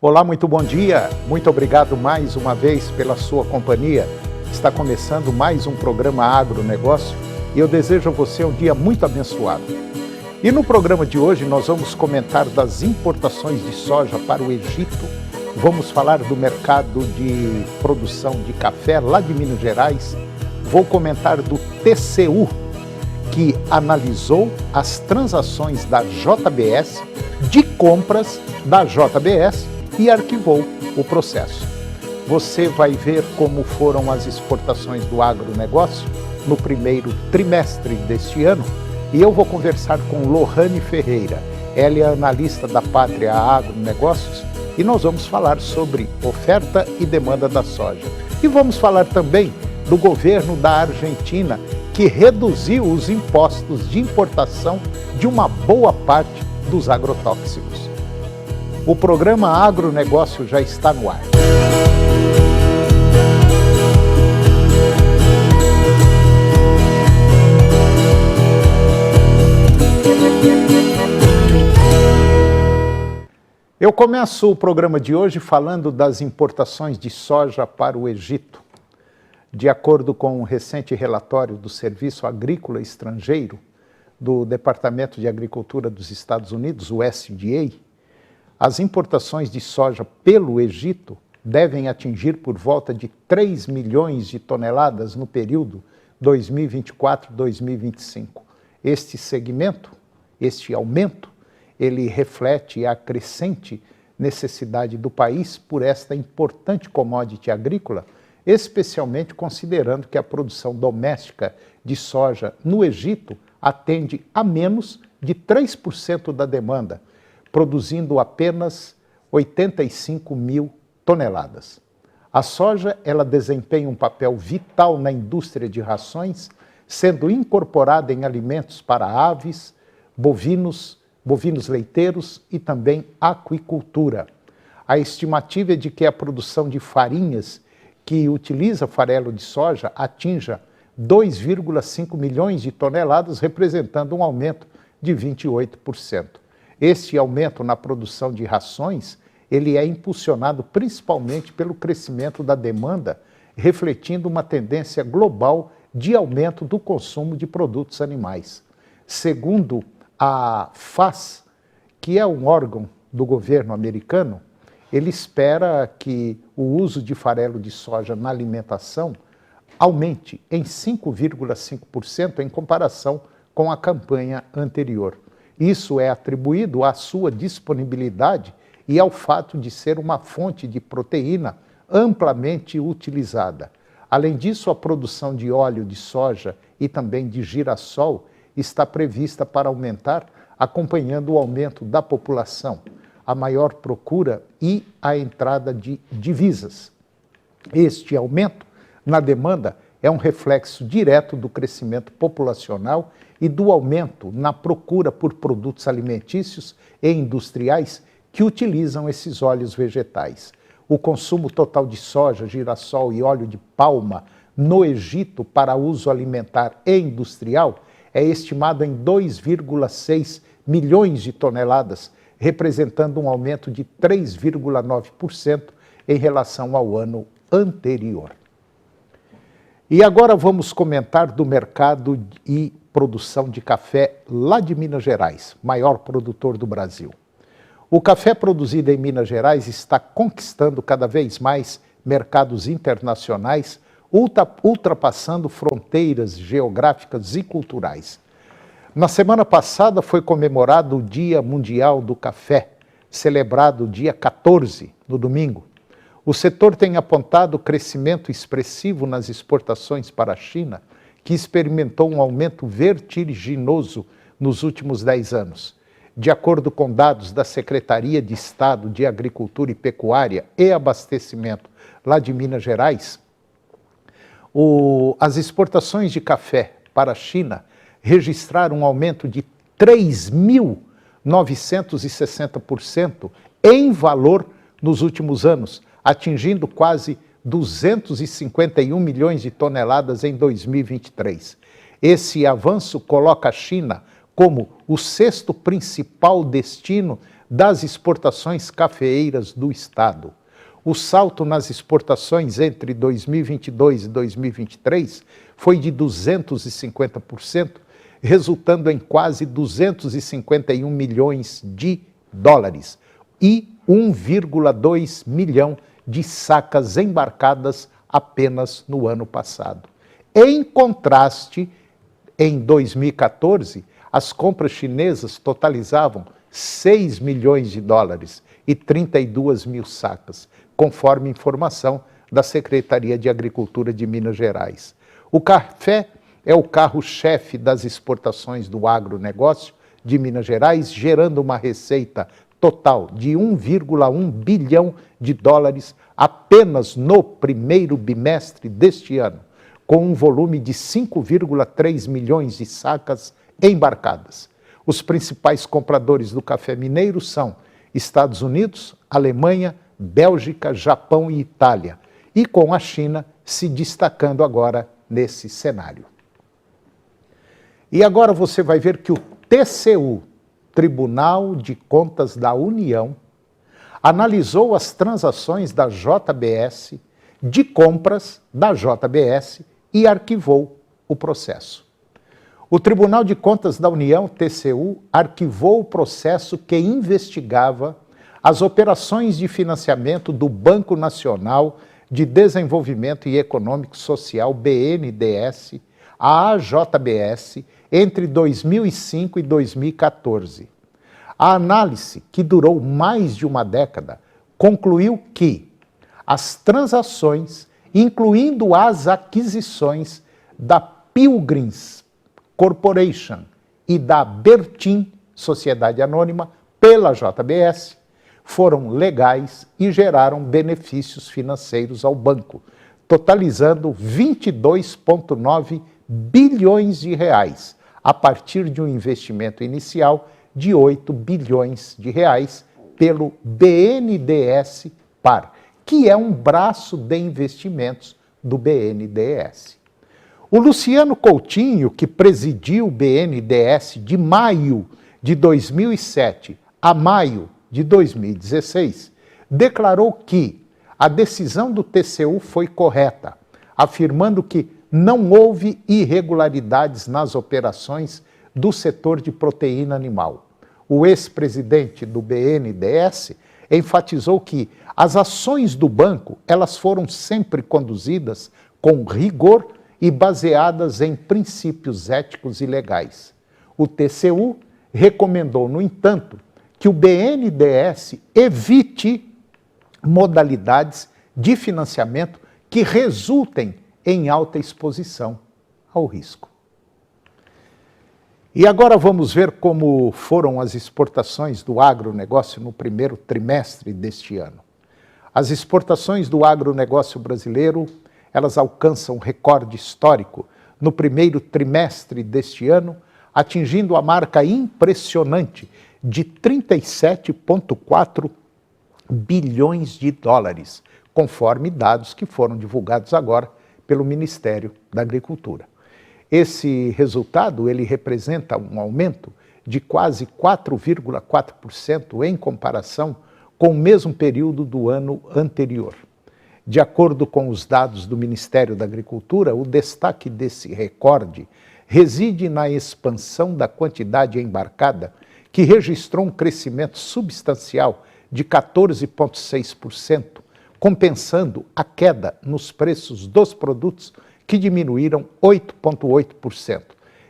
Olá, muito bom dia. Muito obrigado mais uma vez pela sua companhia. Está começando mais um programa Agronegócio e eu desejo a você um dia muito abençoado. E no programa de hoje nós vamos comentar das importações de soja para o Egito. Vamos falar do mercado de produção de café lá de Minas Gerais. Vou comentar do TCU, que analisou as transações da JBS, de compras da JBS e arquivou o processo. Você vai ver como foram as exportações do agronegócio no primeiro trimestre deste ano e eu vou conversar com Lohane Ferreira. Ela é analista da Pátria Agronegócios e nós vamos falar sobre oferta e demanda da soja. E vamos falar também do governo da Argentina, que reduziu os impostos de importação de uma boa parte dos agrotóxicos. O programa Agronegócio já está no ar. Eu começo o programa de hoje falando das importações de soja para o Egito. De acordo com um recente relatório do Serviço Agrícola Estrangeiro do Departamento de Agricultura dos Estados Unidos, o USDA, as importações de soja pelo Egito devem atingir por volta de 3 milhões de toneladas no período 2024-2025. Este segmento, este aumento, ele reflete a crescente necessidade do país por esta importante commodity agrícola, especialmente considerando que a produção doméstica de soja no Egito atende a menos de 3% da demanda, produzindo apenas 85 mil toneladas. A soja, ela desempenha um papel vital na indústria de rações, sendo incorporada em alimentos para aves, bovinos leiteiros e também aquicultura. A estimativa é de que a produção de farinhas que utiliza farelo de soja atinja 2,5 milhões de toneladas, representando um aumento de 28%. Este aumento na produção de rações, ele é impulsionado principalmente pelo crescimento da demanda, refletindo uma tendência global de aumento do consumo de produtos animais. Segundo a FAS, que é um órgão do governo americano, ele espera que o uso de farelo de soja na alimentação aumente em 5,5% em comparação com a campanha anterior. Isso é atribuído à sua disponibilidade e ao fato de ser uma fonte de proteína amplamente utilizada. Além disso, a produção de óleo de soja e também de girassol está prevista para aumentar, acompanhando o aumento da população, a maior procura e a entrada de divisas. Este aumento na demanda é um reflexo direto do crescimento populacional e do aumento na procura por produtos alimentícios e industriais que utilizam esses óleos vegetais. O consumo total de soja, girassol e óleo de palma no Egito para uso alimentar e industrial é estimado em 2,6 milhões de toneladas, representando um aumento de 3,9% em relação ao ano anterior. E agora vamos comentar do mercado e produção de café lá de Minas Gerais, maior produtor do Brasil. O café produzido em Minas Gerais está conquistando cada vez mais mercados internacionais, ultrapassando fronteiras geográficas e culturais. Na semana passada foi comemorado o Dia Mundial do Café, celebrado dia 14, no domingo. O setor tem apontado crescimento expressivo nas exportações para a China, que experimentou um aumento vertiginoso nos últimos 10 anos. De acordo com dados da Secretaria de Estado de Agricultura e Pecuária e Abastecimento lá de Minas Gerais, as exportações de café para a China registraram um aumento de 3.960% em valor nos últimos anos, atingindo quase 251 milhões de toneladas em 2023. Esse avanço coloca a China como o sexto principal destino das exportações cafeeiras do Estado. O salto nas exportações entre 2022 e 2023 foi de 250%, resultando em quase 251 milhões de dólares e 1,2 milhão de sacas embarcadas apenas no ano passado. Em contraste, em 2014, as compras chinesas totalizavam 6 milhões de dólares e 32 mil sacas, conforme informação da Secretaria de Agricultura de Minas Gerais. O café é o carro-chefe das exportações do agronegócio de Minas Gerais, gerando uma receita total de 1,1 bilhão de dólares apenas no primeiro bimestre deste ano, com um volume de 5,3 milhões de sacas embarcadas. Os principais compradores do café mineiro são Estados Unidos, Alemanha, Bélgica, Japão e Itália, e com a China se destacando agora nesse cenário. E agora você vai ver que o TCU, Tribunal de Contas da União, analisou as transações da JBS, de compras da JBS, e arquivou o processo. O Tribunal de Contas da União, TCU, arquivou o processo que investigava as operações de financiamento do Banco Nacional de Desenvolvimento e Econômico Social, BNDES, a AJBS, entre 2005 e 2014. A análise, que durou mais de uma década, concluiu que as transações, incluindo as aquisições da Pilgrims Corporation e da Bertin, Sociedade Anônima, pela JBS, foram legais e geraram benefícios financeiros ao banco, totalizando 22,9 bilhões de reais, a partir de um investimento inicial de 8 bilhões de reais pelo BNDES Par, que é um braço de investimentos do BNDES. O Luciano Coutinho, que presidiu o BNDES de maio de 2007 a maio de 2016, declarou que a decisão do TCU foi correta, afirmando que não houve irregularidades nas operações do setor de proteína animal. O ex-presidente do BNDES enfatizou que as ações do banco, elas foram sempre conduzidas com rigor e baseadas em princípios éticos e legais. O TCU recomendou, no entanto, que o BNDES evite modalidades de financiamento que resultem em alta exposição ao risco. E agora vamos ver como foram as exportações do agronegócio no primeiro trimestre deste ano. As exportações do agronegócio brasileiro, elas alcançam recorde histórico no primeiro trimestre deste ano, atingindo a marca impressionante de 37,4 bilhões de dólares, conforme dados que foram divulgados agora pelo Ministério da Agricultura. Esse resultado, ele representa um aumento de quase 4,4% em comparação com o mesmo período do ano anterior. De acordo com os dados do Ministério da Agricultura, o destaque desse recorde reside na expansão da quantidade embarcada, que registrou um crescimento substancial de 14,6%, compensando a queda nos preços dos produtos, que diminuíram 8,8%.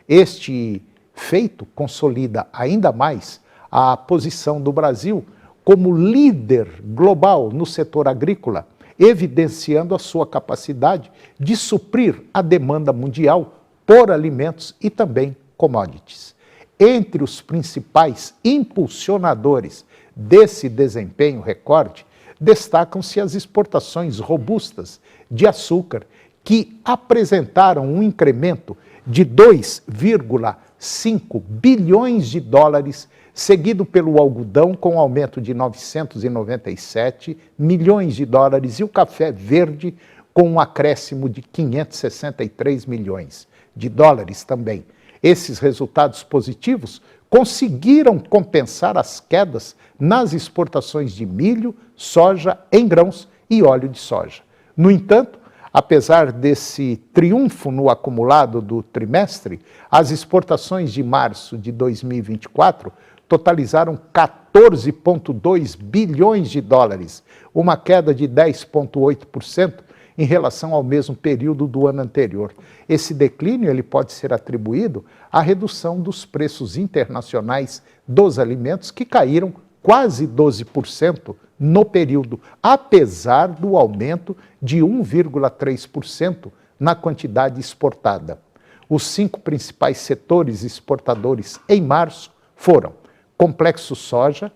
Este feito consolida ainda mais a posição do Brasil como líder global no setor agrícola, evidenciando a sua capacidade de suprir a demanda mundial por alimentos e também commodities. Entre os principais impulsionadores desse desempenho recorde, destacam-se as exportações robustas de açúcar, que apresentaram um incremento de 2,5 bilhões de dólares, seguido pelo algodão com aumento de 997 milhões de dólares e o café verde com um acréscimo de 563 milhões de dólares também. Esses resultados positivos conseguiram compensar as quedas nas exportações de milho, soja em grãos e óleo de soja. No entanto, apesar desse triunfo no acumulado do trimestre, as exportações de março de 2024 totalizaram 14,2 bilhões de dólares, uma queda de 10,8% em relação ao mesmo período do ano anterior. Esse declínio ele pode ser atribuído à redução dos preços internacionais dos alimentos, que caíram quase 12% no período, apesar do aumento de 1,3% na quantidade exportada. Os 5 principais setores exportadores em março foram complexo soja,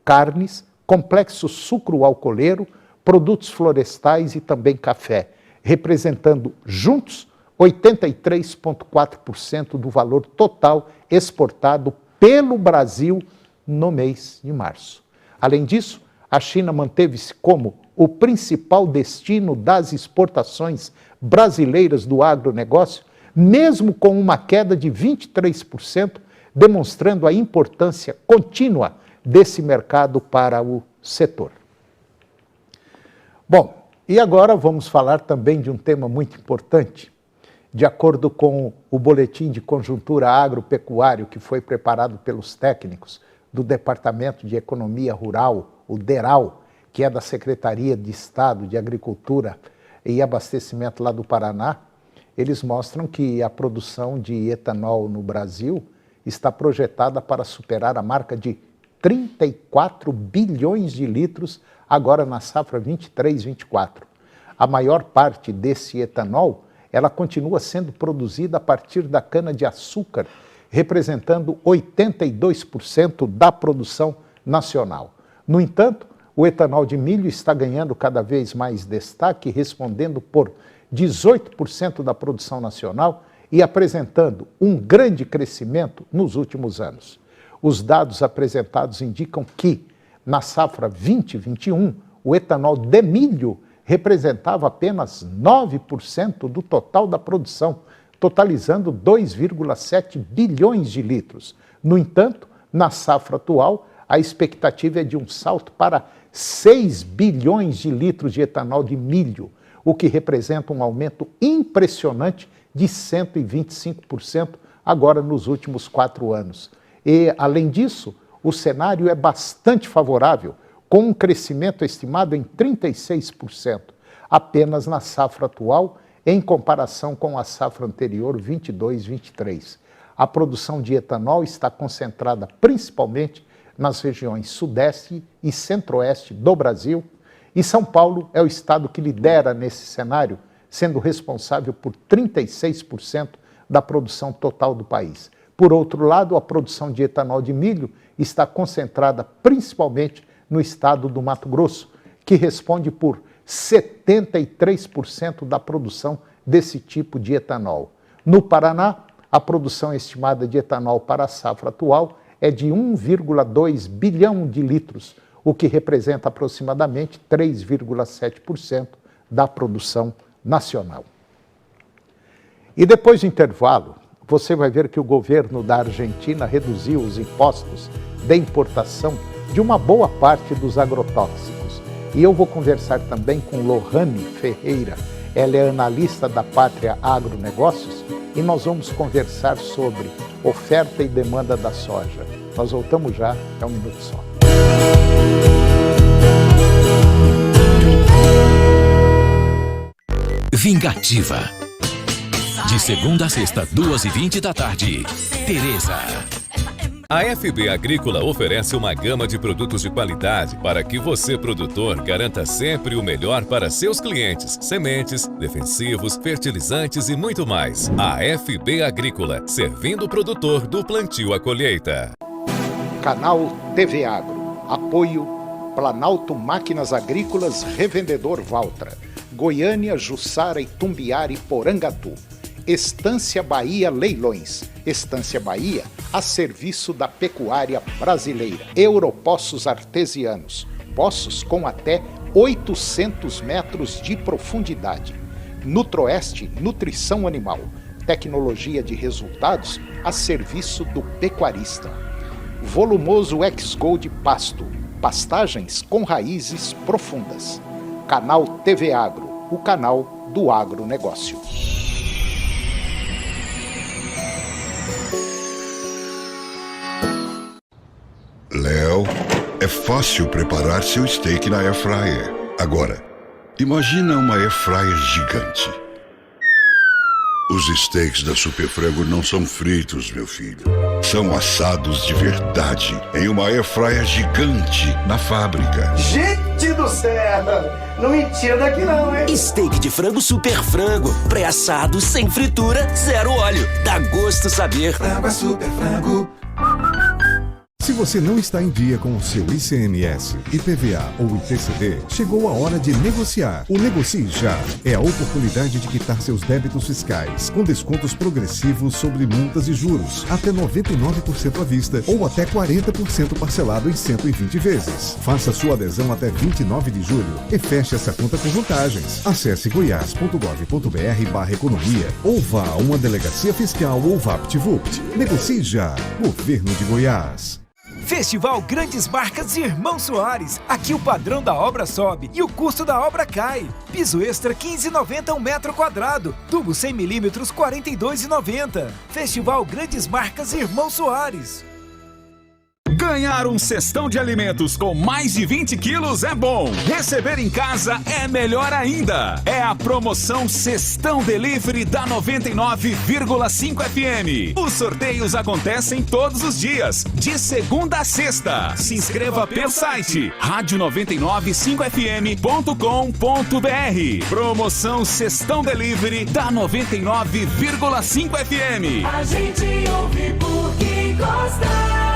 carnes, complexo sucro-alcooleiro, produtos florestais e também café, representando juntos 83,4% do valor total exportado pelo Brasil no mês de março. Além disso, a China manteve-se como o principal destino das exportações brasileiras do agronegócio, mesmo com uma queda de 23%, demonstrando a importância contínua desse mercado para o setor. Bom, e agora vamos falar também de um tema muito importante. De acordo com o Boletim de Conjuntura Agropecuário que foi preparado pelos técnicos do Departamento de Economia Rural, o DERAL, que é da Secretaria de Estado de Agricultura e Abastecimento lá do Paraná, eles mostram que a produção de etanol no Brasil está projetada para superar a marca de 34 bilhões de litros agora na safra 23-24. A maior parte desse etanol, ela continua sendo produzida a partir da cana-de-açúcar, representando 82% da produção nacional. No entanto, o etanol de milho está ganhando cada vez mais destaque, respondendo por 18% da produção nacional e apresentando um grande crescimento nos últimos anos. Os dados apresentados indicam que, na safra 2021, o etanol de milho representava apenas 9% do total da produção, totalizando 2,7 bilhões de litros. No entanto, na safra atual, a expectativa é de um salto para 6 bilhões de litros de etanol de milho, o que representa um aumento impressionante de 125% agora nos últimos 4 anos. E, além disso, o cenário é bastante favorável, com um crescimento estimado em 36%, apenas na safra atual, em comparação com a safra anterior, 22-23. A produção de etanol está concentrada principalmente nas regiões sudeste e centro-oeste do Brasil, e São Paulo é o estado que lidera nesse cenário, sendo responsável por 36% da produção total do país. Por outro lado, a produção de etanol de milho está concentrada principalmente no estado do Mato Grosso, que responde por 73% da produção desse tipo de etanol. No Paraná, a produção estimada de etanol para a safra atual é de 1,2 bilhão de litros, o que representa aproximadamente 3,7% da produção nacional. E depois do intervalo, você vai ver que o governo da Argentina reduziu os impostos de importação de uma boa parte dos agrotóxicos. E eu vou conversar também com Lohane Ferreira, ela é analista da Pátria Agronegócios, e nós vamos conversar sobre oferta e demanda da soja. Nós voltamos já, é um minuto só. Vingativa. De segunda a sexta, 2h20 da tarde. Tereza. A FB Agrícola oferece uma gama de produtos de qualidade para que você, produtor, garanta sempre o melhor para seus clientes. Sementes, defensivos, fertilizantes e muito mais. A FB Agrícola, servindo o produtor do plantio à colheita. Canal TV Agro. Apoio Planalto Máquinas Agrícolas Revendedor Valtra. Goiânia, Jussara, Itumbiara e Porangatu. Estância Bahia Leilões. Estância Bahia, a serviço da pecuária brasileira. Europoços Artesianos. Poços com até 800 metros de profundidade. Nutroeste, nutrição animal. Tecnologia de resultados a serviço do pecuarista. Volumoso X-Gold Pasto, pastagens com raízes profundas. Canal TV Agro, o canal do agronegócio. Léo, é fácil preparar seu steak na Air Fryer. Agora, imagina uma Air Fryer gigante. Os steaks da Super Frango não são fritos, meu filho. São assados de verdade em uma Air Fryer gigante na fábrica. Gente do céu! Não me tira daqui não, hein? Steak de frango Super Frango. Pré-assado, sem fritura, zero óleo. Dá gosto saber. Frango é Super Frango. Se você não está em dia com o seu ICMS, IPVA ou ITCD, chegou a hora de negociar. O Negocie Já é a oportunidade de quitar seus débitos fiscais, com descontos progressivos sobre multas e juros, até 99% à vista ou até 40% parcelado em 120 vezes. Faça sua adesão até 29 de julho e feche essa conta com vantagens. Acesse goiás.gov.br/economia ou vá a uma delegacia fiscal ou VaptVupt. Negocie Já, Governo de Goiás. Festival Grandes Marcas Irmão Soares. Aqui o padrão da obra sobe e o custo da obra cai. Piso extra 15,90 um metro quadrado. Tubo 100 mm 42,90. Festival Grandes Marcas Irmão Soares. Ganhar um cestão de alimentos com mais de 20 quilos é bom. Receber em casa é melhor ainda. É a promoção Cestão Delivery da 99,5 FM. Os sorteios acontecem todos os dias, de segunda a sexta. Se inscreva pelo site radio995fm.com.br. Promoção Cestão Delivery da 99,5 FM. A gente ouve porque gosta.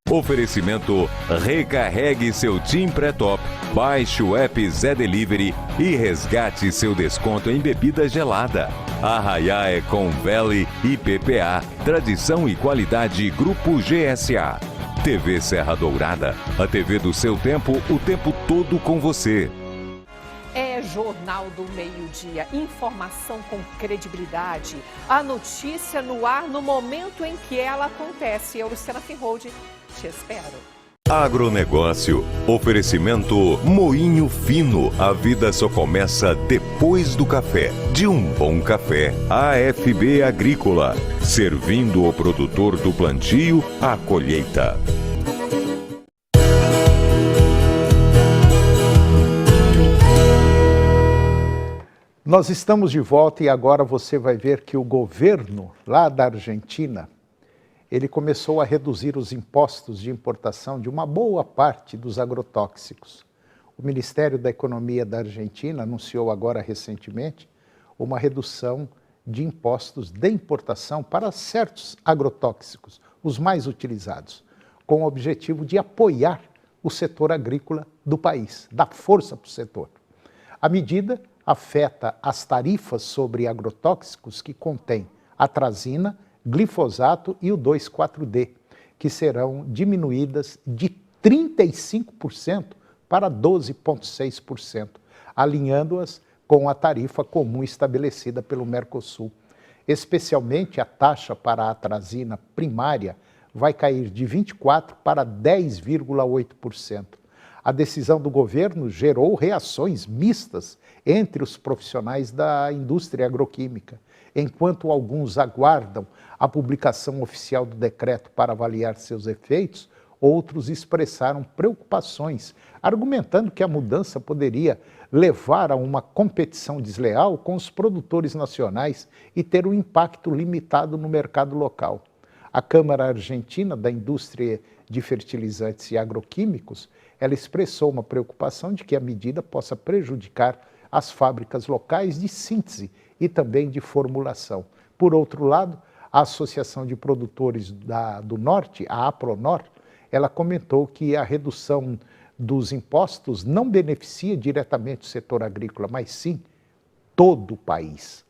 Oferecimento: recarregue seu TIM Pré-Top, baixe o app Zé Delivery e resgate seu desconto em bebida gelada. Arraiá é com Valley e PPA, tradição e qualidade Grupo GSA. TV Serra Dourada, a TV do seu tempo, o tempo todo com você. É Jornal do Meio-Dia, informação com credibilidade. A notícia no ar no momento em que ela acontece. Eu, Luciana Finhold, te espero. Agronegócio. Oferecimento Moinho Fino. A vida só começa depois do café. De um bom café. AFB Agrícola. Servindo o produtor do plantio à colheita. Nós estamos de volta e agora você vai ver que o governo lá da Argentina, ele começou a reduzir os impostos de importação de uma boa parte dos agrotóxicos. O Ministério da Economia da Argentina anunciou agora recentemente uma redução de impostos de importação para certos agrotóxicos, os mais utilizados, com o objetivo de apoiar o setor agrícola do país, dar força para o setor. A medida afeta as tarifas sobre agrotóxicos que contêm atrazina, glifosato e o 2,4-D, que serão diminuídas de 35% para 12,6%, alinhando-as com a tarifa comum estabelecida pelo Mercosul. Especialmente a taxa para a atrazina primária vai cair de 24% para 10,8%. A decisão do governo gerou reações mistas entre os profissionais da indústria agroquímica. Enquanto alguns aguardam a publicação oficial do decreto para avaliar seus efeitos, outros expressaram preocupações, argumentando que a mudança poderia levar a uma competição desleal com os produtores nacionais e ter um impacto limitado no mercado local. A Câmara Argentina da Indústria de Fertilizantes e Agroquímicos, ela expressou uma preocupação de que a medida possa prejudicar as fábricas locais de síntese e também de formulação. Por outro lado, a Associação de Produtores do Norte, a APRONOR, ela comentou que a redução dos impostos não beneficia diretamente o setor agrícola, mas sim todo o país.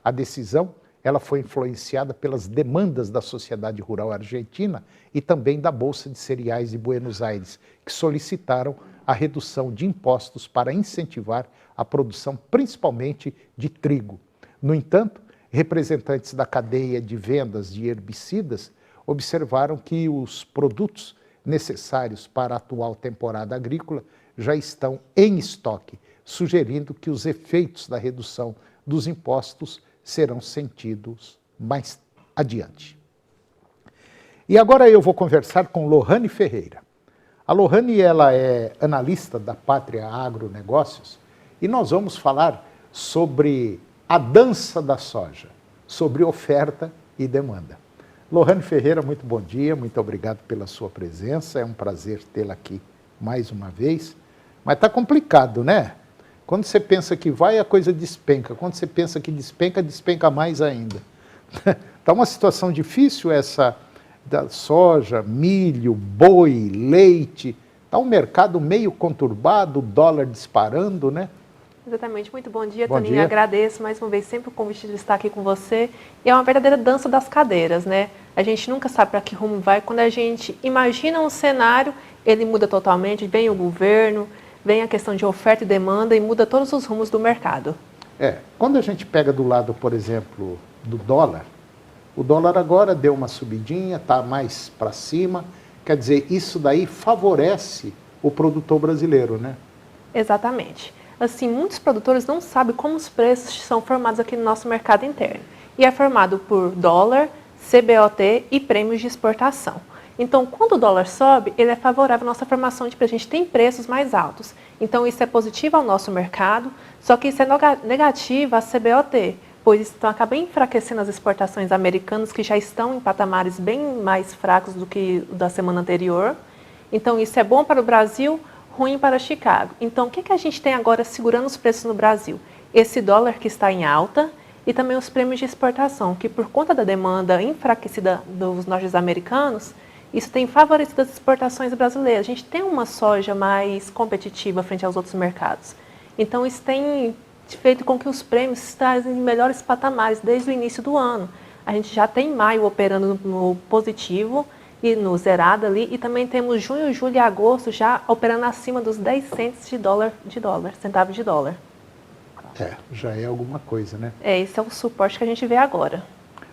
A decisão ela foi influenciada pelas demandas da sociedade rural argentina e também da Bolsa de Cereais de Buenos Aires, que solicitaram a redução de impostos para incentivar a produção principalmente de trigo. No entanto, representantes da cadeia de vendas de herbicidas, observaram que os produtos necessários para a atual temporada agrícola já estão em estoque, sugerindo que os efeitos da redução dos impostos serão sentidos mais adiante. E agora eu vou conversar com Lohane Ferreira. A Lohane, ela é analista da Pátria Agronegócios e nós vamos falar sobre a dança da soja, sobre oferta e demanda. Lohane Ferreira, muito bom dia, muito obrigado pela sua presença, é um prazer tê-la aqui mais uma vez. Mas está complicado, né? Quando você pensa que vai, a coisa despenca. Quando você pensa que despenca, despenca mais ainda. Está uma situação difícil essa da soja, milho, boi, leite. Está um mercado meio conturbado, o dólar disparando, né? Exatamente. Muito bom dia, bom Toninho. Dia. Agradeço mais uma vez sempre o convite de estar aqui com você. E é uma verdadeira dança das cadeiras, né? A gente nunca sabe para que rumo vai. Quando a gente imagina um cenário, ele muda totalmente. Vem o governo, vem a questão de oferta e demanda e muda todos os rumos do mercado. Quando a gente pega do lado, por exemplo, do dólar, o dólar agora deu uma subidinha, está mais para cima. Quer dizer, isso daí favorece o produtor brasileiro, né? Exatamente. Assim, muitos produtores não sabem como os preços são formados aqui no nosso mercado interno. E é formado por dólar, CBOT e prêmios de exportação. Então, quando o dólar sobe, ele é favorável à nossa formação de preço. A gente tem preços mais altos. Então, isso é positivo ao nosso mercado, só que isso é negativo à CBOT, pois isso acaba enfraquecendo as exportações americanas, que já estão em patamares bem mais fracos do que o da semana anterior. Então, isso é bom para o Brasil, ruim para Chicago. Então, o que a gente tem agora segurando os preços no Brasil? Esse dólar que está em alta e também os prêmios de exportação, que por conta da demanda enfraquecida dos norte-americanos, isso tem favorecido as exportações brasileiras. A gente tem uma soja mais competitiva frente aos outros mercados. Então, isso tem feito com que os prêmios estejam em melhores patamares desde o início do ano. A gente já tem maio operando no positivo e no zerado ali, e também temos junho, julho e agosto já operando acima dos 10 centavos de dólar. Já é alguma coisa, né? Esse é o suporte que a gente vê agora.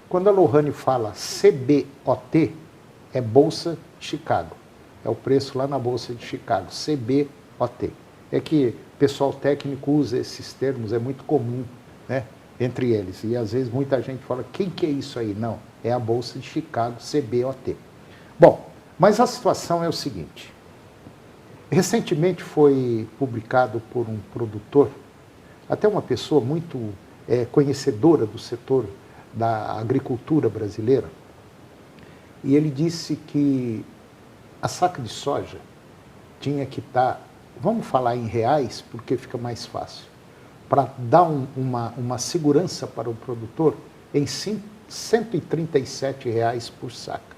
Quando a Lohane fala CBOT, é Bolsa de Chicago. É o preço lá na Bolsa de Chicago, CBOT. É que o pessoal técnico usa esses termos, é muito comum, né, entre eles. E às vezes muita gente fala, quem que é isso aí? Não, é a Bolsa de Chicago, CBOT. Bom, mas a situação é o seguinte. Recentemente foi publicado por um produtor, até uma pessoa muito conhecedora do setor da agricultura brasileira, e ele disse que a saca de soja tinha que estar, vamos falar em reais, porque fica mais fácil, para dar uma segurança para o produtor em R$ 137 por saca.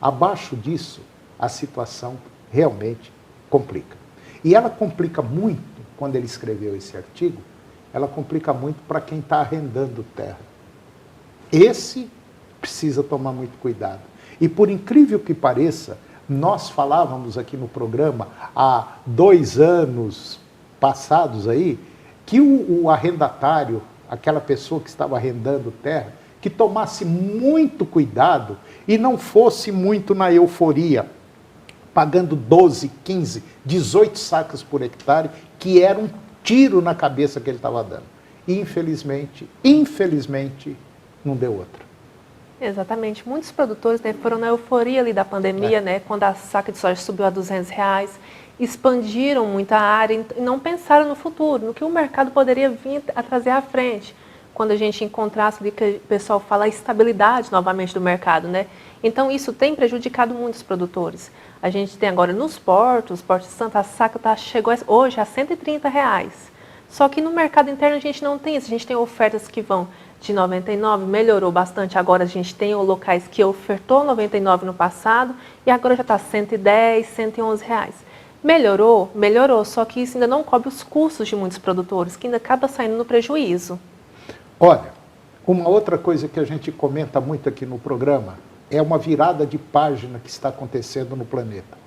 Abaixo disso, a situação realmente complica. E ela complica muito, quando ele escreveu esse artigo, ela complica muito para quem está arrendando terra. Esse precisa tomar muito cuidado. E por incrível que pareça, nós falávamos aqui no programa há 2 anos passados aí, que o arrendatário, aquela pessoa que estava arrendando terra, que tomasse muito cuidado e não fosse muito na euforia, pagando 12, 15, 18 sacas por hectare, que era um tiro na cabeça que ele estava dando. E infelizmente, não deu outra. Exatamente. Muitos produtores, né, foram na euforia ali da pandemia, né, quando a saca de soja subiu a R$200, expandiram muito a área e não pensaram no futuro, no que o mercado poderia vir a trazer à frente. Quando a gente encontrasse ali, que o pessoal fala, a estabilidade novamente do mercado, né? Então, isso tem prejudicado muitos produtores. A gente tem agora nos portos, Porto de Santos, a saca chegou hoje a R$130. Só que no mercado interno a gente não tem isso. A gente tem ofertas que vão de 99, melhorou bastante. Agora a gente tem locais que ofertou 99 no passado e agora já está 110, 111 reais. Melhorou, só que isso ainda não cobre os custos de muitos produtores, que ainda acaba saindo no prejuízo. Olha, uma outra coisa que a gente comenta muito aqui no programa é uma virada de página que está acontecendo no planeta.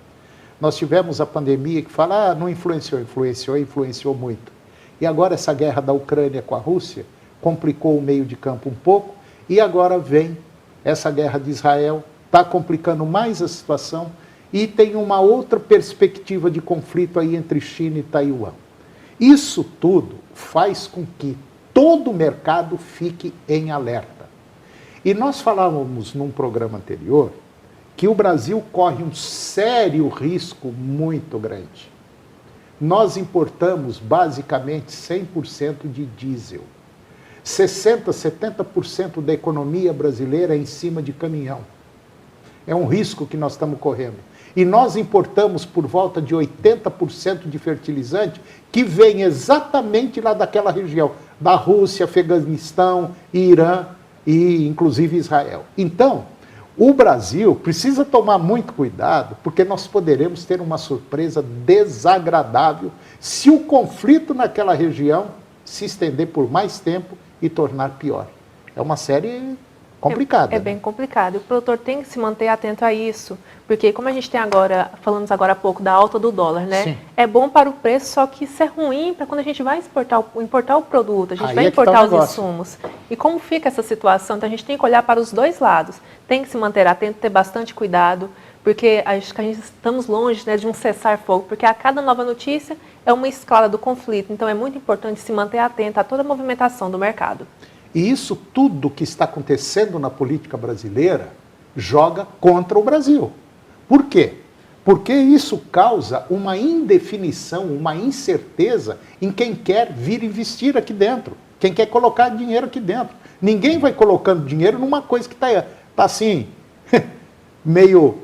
Nós tivemos a pandemia que fala, não influenciou muito. E agora essa guerra da Ucrânia com a Rússia complicou o meio de campo um pouco, e agora vem essa guerra de Israel está complicando mais a situação e tem uma outra perspectiva de conflito aí entre China e Taiwan. Isso tudo faz com que todo o mercado fique em alerta. E nós falávamos num programa anterior que o Brasil corre um sério risco muito grande. Nós importamos basicamente 100% de diesel. 60%, 70% da economia brasileira é em cima de caminhão. É um risco que nós estamos correndo. E nós importamos por volta de 80% de fertilizante que vem exatamente lá daquela região, da Rússia, Afeganistão, Irã e inclusive Israel. Então, o Brasil precisa tomar muito cuidado, porque nós poderemos ter uma surpresa desagradável se o conflito naquela região se estender por mais tempo e tornar pior. É uma série complicada. É bem complicado. O produtor tem que se manter atento a isso, porque como a gente tem agora, falamos agora há pouco da alta do dólar, né? Sim. É bom para o preço, só que isso é ruim para quando a gente vai importar o produto, a gente vai importar os insumos. E como fica essa situação? Então a gente tem que olhar para os dois lados. Tem que se manter atento, ter bastante cuidado, porque acho que a gente estamos longe, né, de um cessar-fogo, porque a cada nova notícia é uma escala do conflito. Então é muito importante se manter atento a toda a movimentação do mercado. E isso tudo que está acontecendo na política brasileira joga contra o Brasil. Por quê? Porque isso causa uma indefinição, uma incerteza em quem quer vir investir aqui dentro, quem quer colocar dinheiro aqui dentro. Ninguém vai colocando dinheiro numa coisa que está assim, meio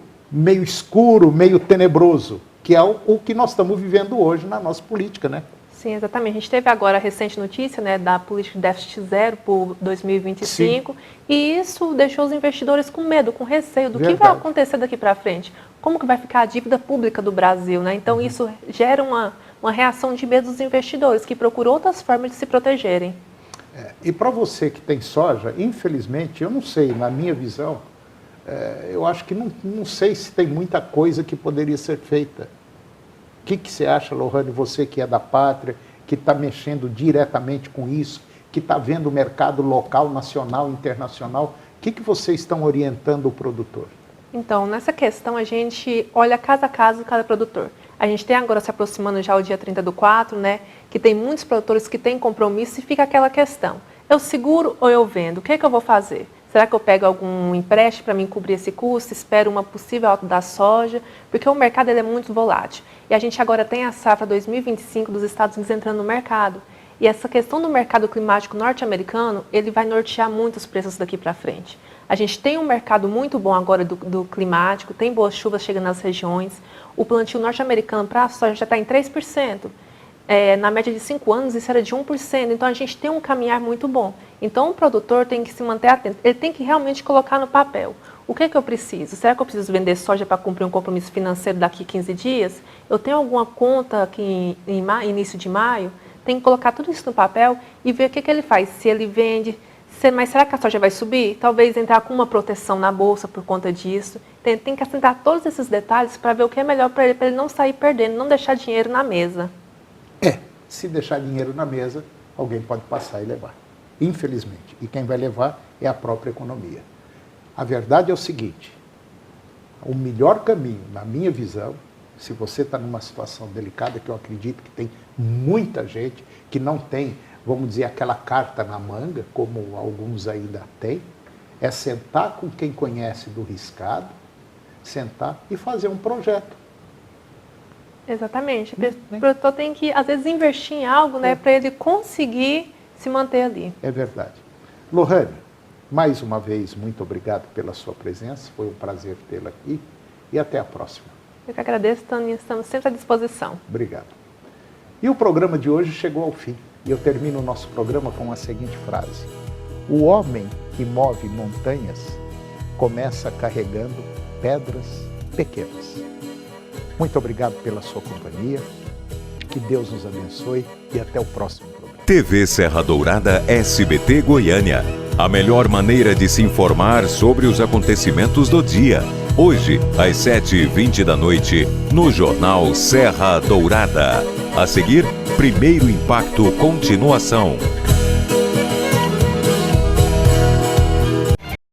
escuro, meio tenebroso, que é o que nós estamos vivendo hoje na nossa política, né? Sim, exatamente. A gente teve agora a recente notícia, né, da política de déficit zero por 2025. Sim. E isso deixou os investidores com medo, com receio do que vai acontecer daqui para frente. Como que vai ficar a dívida pública do Brasil, né? Então isso gera uma reação de medo dos investidores, que procuram outras formas de se protegerem. E para você que tem soja, infelizmente, eu não sei, na minha visão, eu acho que não sei se tem muita coisa que poderia ser feita. O que você acha, Lohane, você que é da pátria, que está mexendo diretamente com isso, que está vendo o mercado local, nacional, internacional, o que vocês estão orientando o produtor? Então, nessa questão, a gente olha caso a caso cada produtor. A gente tem agora se aproximando já o dia 30/4, né, que tem muitos produtores que têm compromisso e fica aquela questão. Eu seguro ou eu vendo? O que eu vou fazer? Será que eu pego algum empréstimo para me cobrir esse custo? Espero uma possível alta da soja? Porque o mercado ele é muito volátil. E a gente agora tem a safra 2025 dos Estados Unidos entrando no mercado. E essa questão do mercado climático norte-americano, ele vai nortear muito os preços daqui para frente. A gente tem um mercado muito bom agora do climático, tem boas chuvas chegando nas regiões. O plantio norte-americano para a soja já está em 3%. Na média de 5 anos, isso era de 1%. Então, a gente tem um caminhar muito bom. Então, o produtor tem que se manter atento. Ele tem que realmente colocar no papel. O que eu preciso? Será que eu preciso vender soja para cumprir um compromisso financeiro daqui a 15 dias? Eu tenho alguma conta aqui em início de maio? Tem que colocar tudo isso no papel e ver o que ele faz. Se ele vende, mas será que a soja vai subir? Talvez entrar com uma proteção na bolsa por conta disso. Tem que assentar todos esses detalhes para ver o que é melhor para ele não sair perdendo, não deixar dinheiro na mesa. Se deixar dinheiro na mesa, alguém pode passar e levar. Infelizmente. E quem vai levar é a própria economia. A verdade é o seguinte, o melhor caminho, na minha visão, se você está numa situação delicada, que eu acredito que tem muita gente que não tem, vamos dizer, aquela carta na manga, como alguns ainda têm, é sentar com quem conhece do riscado, sentar e fazer um projeto. Exatamente. O produtor tem que, às vezes, investir em algo, né, para ele conseguir se manter ali. É verdade. Lohane, mais uma vez, muito obrigado pela sua presença. Foi um prazer tê-la aqui e até a próxima. Eu que agradeço, Tânia. Estamos sempre à disposição. Obrigado. E o programa de hoje chegou ao fim. E eu termino o nosso programa com a seguinte frase. O homem que move montanhas começa carregando pedras pequenas. Muito obrigado pela sua companhia, que Deus nos abençoe e até o próximo programa. TV Serra Dourada SBT Goiânia. A melhor maneira de se informar sobre os acontecimentos do dia. Hoje, às 7h20 da noite, no Jornal Serra Dourada. A seguir, Primeiro Impacto Continuação.